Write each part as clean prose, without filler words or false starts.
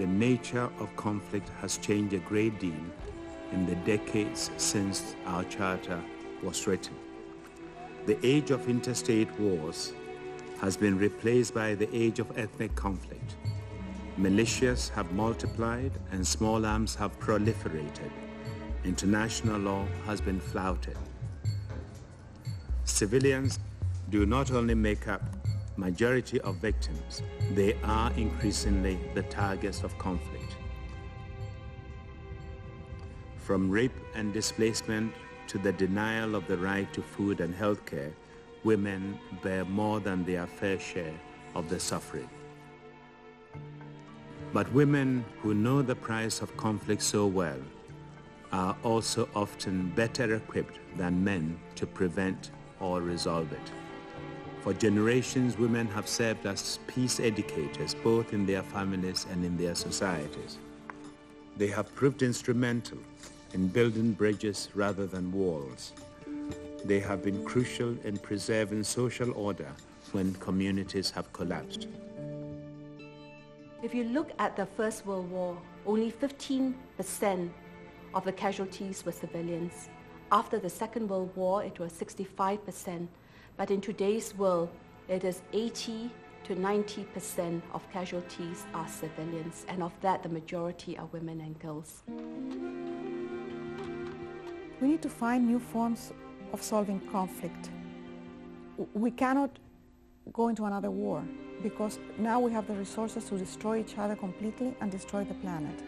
the nature of conflict has changed a great deal in the decades since our charter was written. The age of interstate wars has been replaced by the age of ethnic conflict. Militias have multiplied and small arms have proliferated. International law has been flouted. Civilians do not only make up majority of victims, they are increasingly the targets of conflict. From rape and displacement to the denial of the right to food and health care, women bear more than their fair share of the suffering. But women who know the price of conflict so well are also often better equipped than men to prevent or resolve it. For generations, women have served as peace educators, both in their families and in their societies. They have proved instrumental in building bridges rather than walls. They have been crucial in preserving social order when communities have collapsed. If you look at the First World War, only 15% of the casualties were civilians. After the Second World War, it was 65%. But in today's world, it is 80 to 90% of casualties are civilians, and of that, the majority are women and girls. We need to find new forms of solving conflict. We cannot go into another war because now we have the resources to destroy each other completely and destroy the planet.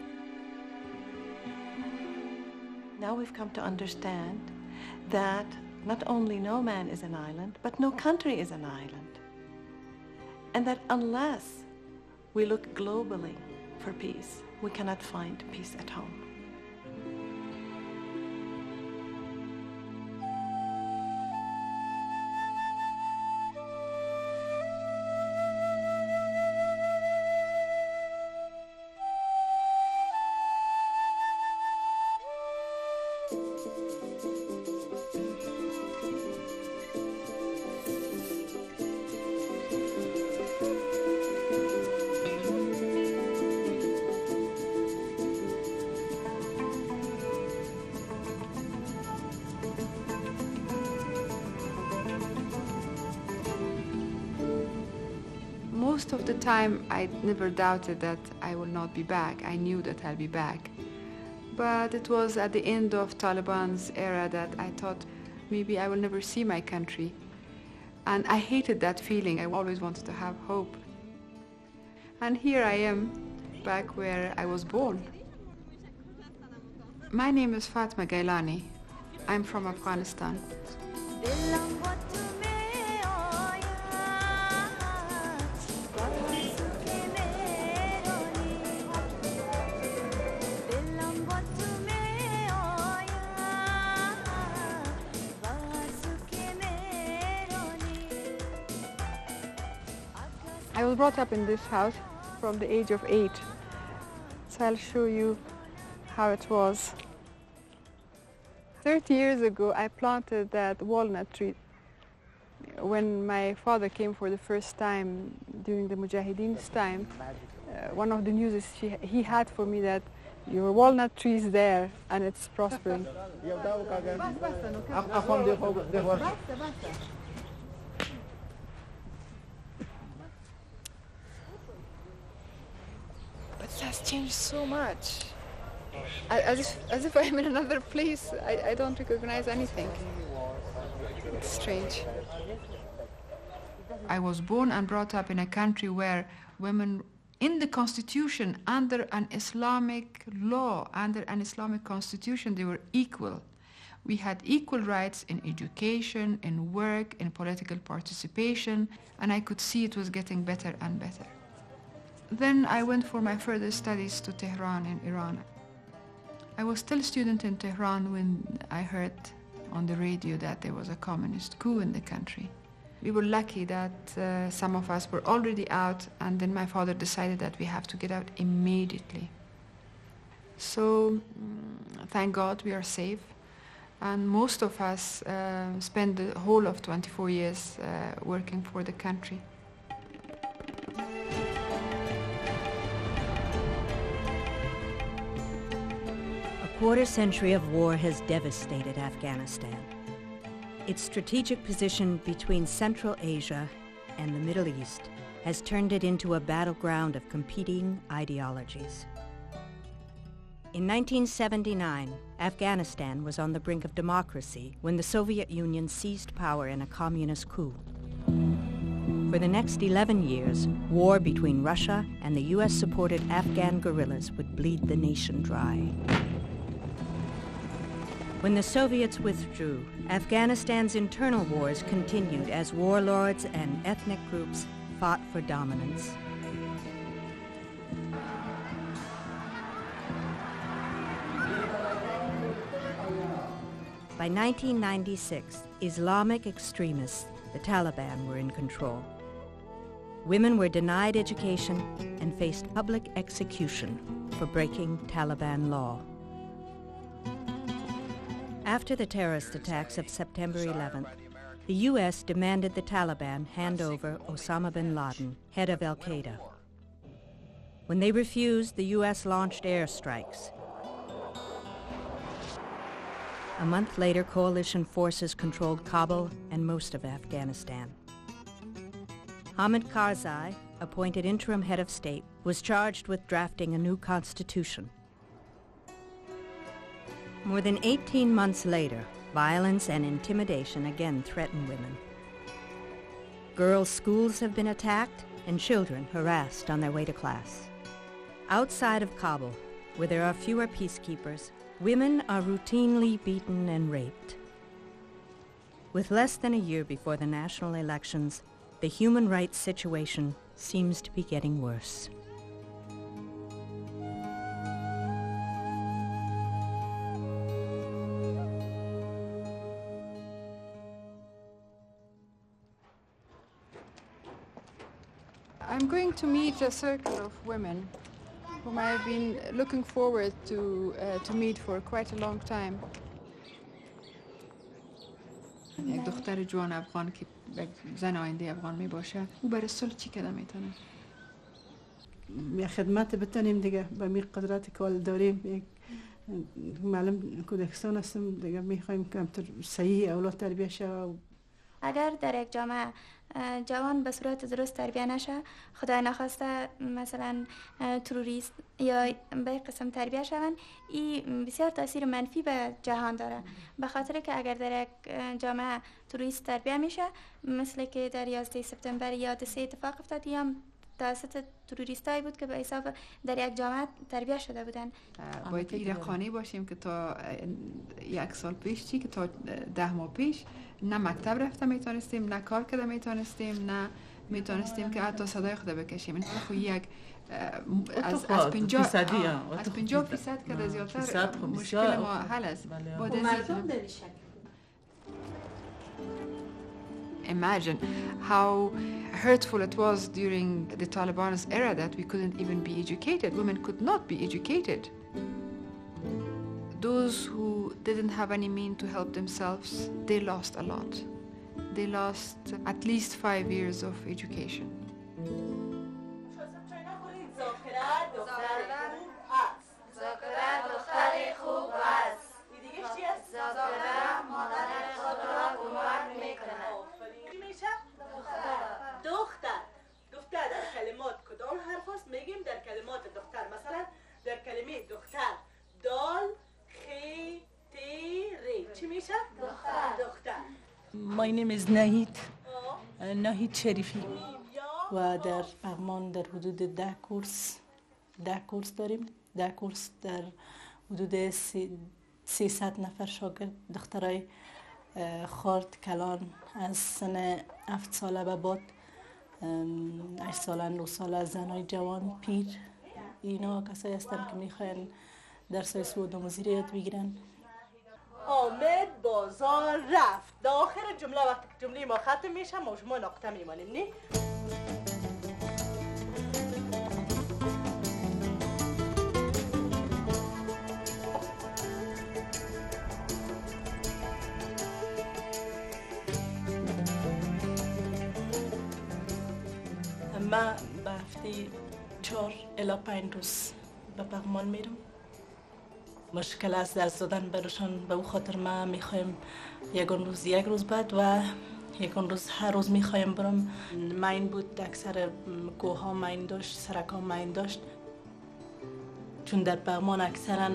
Now we've come to understand that not only no man is an island, but no country is an island. And that unless we look globally for peace, we cannot find peace at home. Most of the time, I never doubted that I will not be back. I knew that I'll be back. But it was at the end of Taliban's era that I thought maybe I will never see my country. And I hated that feeling. I always wanted to have hope. And here I am, back where I was born. My name is Fatma Gailani. I'm from Afghanistan. I was brought up in this house from the age of 8. So I'll show you how it was. 30 years ago, I planted that walnut tree. When my father came for the first time during the Mujahideen's time, one of the news he had for me that your walnut tree is there and it's prospering. But it has changed so much. As if I'm in another place. I don't recognize anything. It's strange. I was born and brought up in a country where women, in the constitution, under an Islamic law, under an Islamic constitution, they were equal. We had equal rights in education, in work, in political participation, and I could see it was getting better and better. Then I went for my further studies to Tehran in Iran. I was still a student in Tehran when I heard on the radio that there was a communist coup in the country. We were lucky that some of us were already out, and then my father decided that we have to get out immediately. So, thank God we are safe. And most of us spent the whole of 24 years working for the country. quarter century of war has devastated Afghanistan. Its strategic position between Central Asia and the Middle East has turned it into a battleground of competing ideologies. In 1979, Afghanistan was on the brink of democracy when the Soviet Union seized power in a communist coup. For the next 11 years, war between Russia and the US-supported Afghan guerrillas would bleed the nation dry. When the Soviets withdrew, Afghanistan's internal wars continued as warlords and ethnic groups fought for dominance. By 1996, Islamic extremists, the Taliban, were in control. Women were denied education and faced public execution for breaking Taliban law. After the terrorist attacks of September 11th, the U.S. demanded the Taliban hand over Osama bin Laden, head of al-Qaeda. When they refused, the U.S. launched airstrikes. A month later, coalition forces controlled Kabul and most of Afghanistan. Hamid Karzai, appointed interim head of state, was charged with drafting a new constitution. More than 18 months later, violence and intimidation again threaten women. Girls' schools have been attacked and children harassed on their way to class. Outside of Kabul, where there are fewer peacekeepers, women are routinely beaten and raped. With less than a year before the national elections, the human rights situation seems to be getting worse. I'm going to meet a circle of women whom I've been looking forward to meet for quite a long time. یک دختر جوان افغان که زن آینده افغان می باشه او برای سال چی کده میتونه؟ یک خدمت بتونیم دیگه به می قدرت کال داریم. یک معلم کودکستان هستم دیگه میخوایم که همطور صحیح اولاد تربیه شود. اگر در یک جامعه جوان به صورت درست تربیه نشه، خدای نخواسته مثلا تروریست یا به قسم تربیه شوند، این بسیار تاثیر منفی به جهان داره. به خاطر که اگر در یک جامعه تروریست تربیه میشه، مثل که در 11 سپتامبر یا 3 اتفاق افتاد، یا توسط تروریستایی بود که به حساب در یک جامعه تربیه شده بودن. باید ایره قانع باشیم که تا یک سال پیش که تا 10 ماه پیش نه مکتب رفته میتونستیم، نه کار کرده میتونستیم، نه میتونستیم که حتی صدای خود بکشیم. این خو یک از 50% که زیادتر مشکل ما حل است. Imagine how hurtful it was during the Taliban's era that we couldn't even be educated. Women could not be educated. Those who didn't have any means to help themselves, they lost a lot. They lost at least 5 years of education. دختر در کلمات کدام حرف هست؟ میگیم در کلمات دختر، مثلا در کلمه دختر دال خی تی ری چی میشه؟ دختر. My name is ناهید شریفی و در پغمان در حدود 10 کورس داریم. 10 کورس در حدود 300 نفر شاگرد دخترای خرد کلان از سن 7 ساله به بعد 8 ساله 9 ساله، زنای جوان پیر، اینا کسایی هستن که میخواین درسای سود و مزیر یاد بگیرن. آمد بازار رفت. داخل جمله وقتی که جمله ما ختم میشه ما شما نقطه میمانیم نی؟ من به هفته 4 الی 5 روز به پغمان میرم مشکل است درس دادن برشان. به او خاطر ما میخوایم یک روز بعد و یک روز هر روز میخوایم برم. ماین بود، اکثر کوه ها ماین داشت، سرک ها ماین داشت. چون در بغمان اکثرا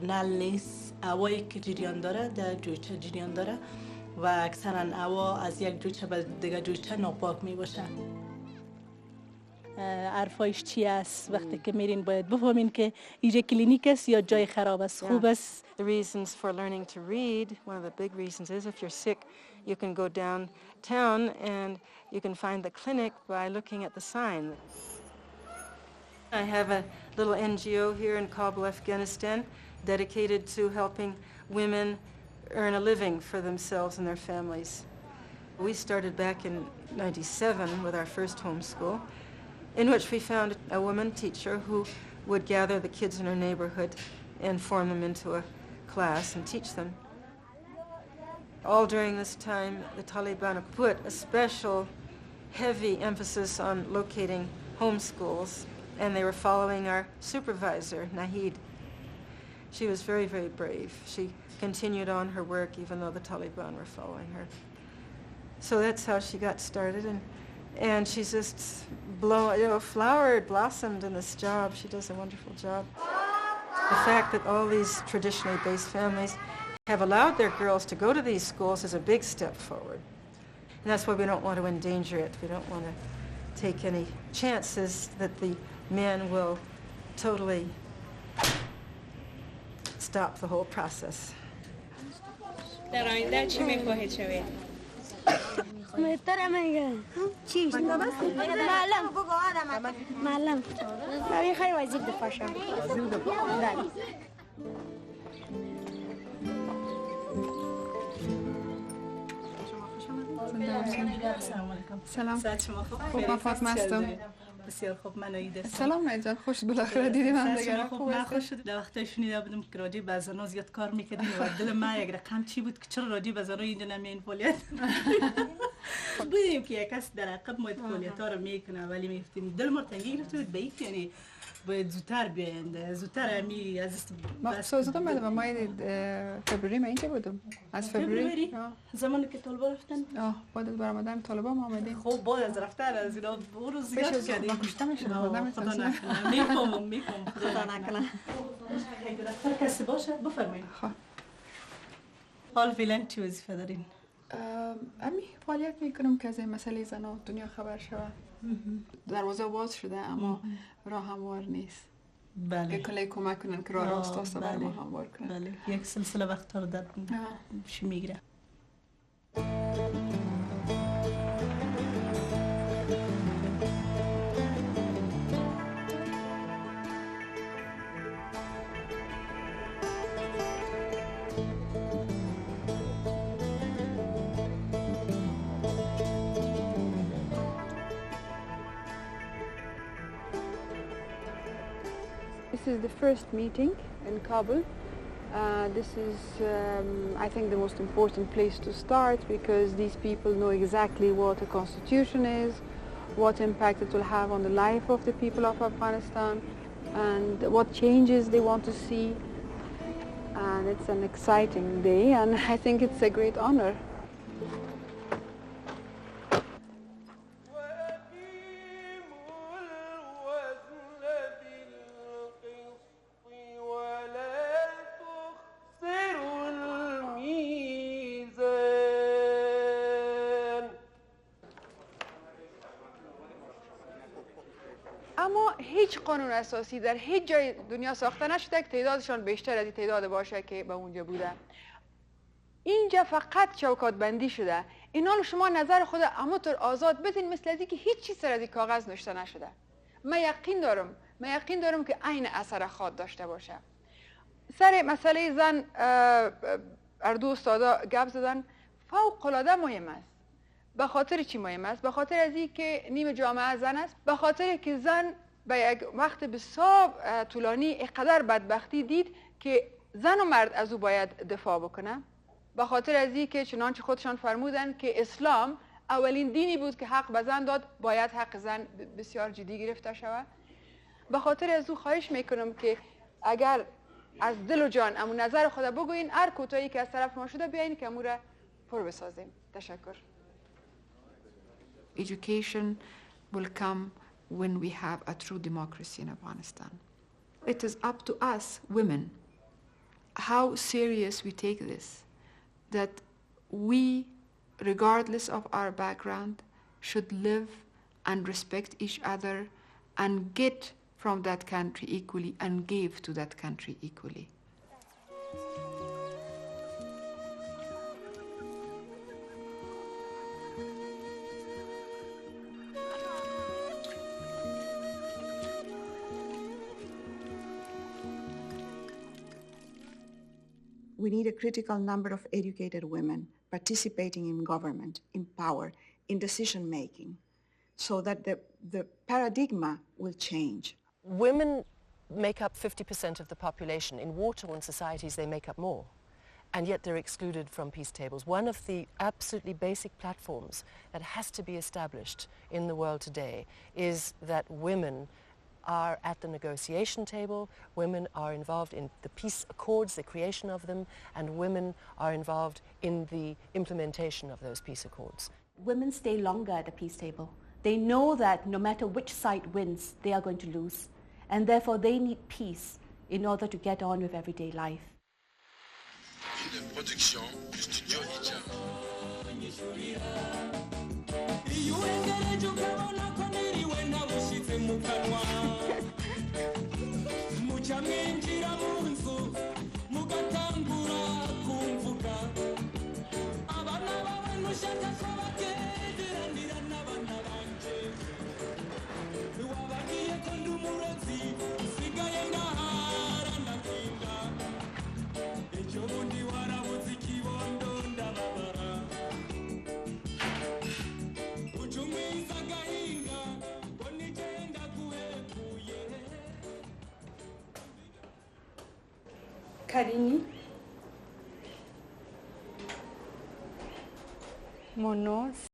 نل نیست، هوایی که جریان داره در جویچه جریان داره و اکثرا هوا از یک جویچه به دیگه جویچه ناپاک می باشه. حرفایش چی است؟ وقتی که میرین باید بفهمین که اینجا کلینیک است یا جای خراب است، خوب است. The reasons for learning to read, one of the big reasons is if you're sick, you can go downtown and you can find the clinic by looking at the sign. I have a little NGO here in Kabul, Afghanistan, dedicated to helping women earn a living for themselves and their families. We started back in '97 with our first homeschool, in which we found a woman teacher who would gather the kids in her neighborhood and form them into a class and teach them. All during this time, the Taliban have put a special heavy emphasis on locating homeschools, and they were following our supervisor, Nahid. She was very, very brave. She continued on her work even though the Taliban were following her. So that's how she got started, and she's just flowered, blossomed in this job. She does a wonderful job. The fact that all these traditionally based families have allowed their girls to go to these schools is a big step forward. And that's why we don't want to endanger it. We don't want to take any chances that the men will totally stop the whole process. در آینده چی می‌خواهید شوید؟ چی؟ معلم. من می‌خوام وزیر دفاع شم. سلام. خوب من فاطمه هستم. بسیار خوب. من عید سلام نایجان، خوش بالاخره دیدیم هم دیگه. خوب خوش شد. در وقتی شنیده بودم که راجع به زنا زیاد کار می‌کردین و دل من یک رقم چی بود که چرا راجع به زنا اینجا نمی‌این فعالیت. بودیم که یک کس در عقب ما فعالیت‌ها رو میکنه ولی می‌فتیم دل ما تنگی گرفته بود به این که یعنی باید زودتر بیایند، زودتر همی از سوزدم بدم. ما فبروری ما اینجا بودم. از فبروری زمانی که طالبان رفتن بعد از برآمدن طالبان ما آمدیم. خب بعد از رفتن از اینا برو زیاد کردیم. کشته میشن. خدا نکنه. میفهمم خدا نکنه. اگه دکتر کسی باشه بفرمایید. خب حال فعلا چی وظیفه دارین؟ امی فعالیت میکنم که از این مسئله زنا دنیا خبر شود. دروازه باز شده اما راه هموار نیست. بله. کلی کمک کنن که راه راست است برای ما هموار کنن. بله. یک سلسله وقت رو در چی میگیره. This is the first meeting in Kabul. This is, I think, the most important place to start because these people know exactly what a constitution is, what impact it will have on the life of the people of Afghanistan, and what changes they want to see. And it's an exciting day, and I think it's a great honor. اما هیچ قانون اساسی در هیچ جای دنیا ساخته نشده که تعدادشان بیشتر از این تعداد باشه که به اونجا بوده. اینجا فقط چوکات بندی شده. اینا رو شما نظر خود همونطور آزاد بدین مثل از که هیچ چیز سر از این کاغذ نوشته نشده. من یقین دارم که عین اثر خود داشته باشه. سر مسئله زن اردو استادا گپ زدن فوق العاده مهم است. به خاطر چی مهم است؟ به خاطر از این که نیم جامعه زن است، به خاطر که زن به یک وقت بسیار طولانی اینقدر بدبختی دید که زن و مرد از او باید دفاع بکنه، به خاطر از این که چنانچه خودشان فرمودن که اسلام اولین دینی بود که حق به زن داد، باید حق زن بسیار جدی گرفته شود. به خاطر از او خواهش میکنم که اگر از دل و جان امون نظر خود بگوین، هر کوتاهی که از طرف ما شده بیاین که امور پر بسازیم. تشکر. Education will come when we have a true democracy in Afghanistan. It is up to us, women, how serious we take this, that we, regardless of our background, should live and respect each other and get from that country equally and give to that country equally. We need a critical number of educated women participating in government, in power, in decision-making, so that the paradigm will change. Women make up 50% of the population. In war-torn societies, they make up more. And yet they're excluded from peace tables. One of the absolutely basic platforms that has to be established in the world today is that women are at the negotiation table, women are involved in the peace accords, the creation of them, and women are involved in the implementation of those peace accords. Women stay longer at the peace table. They know that no matter which side wins, they are going to lose. And therefore they need peace in order to get on with everyday life. Une production du studio Hijab. Karini. Monos.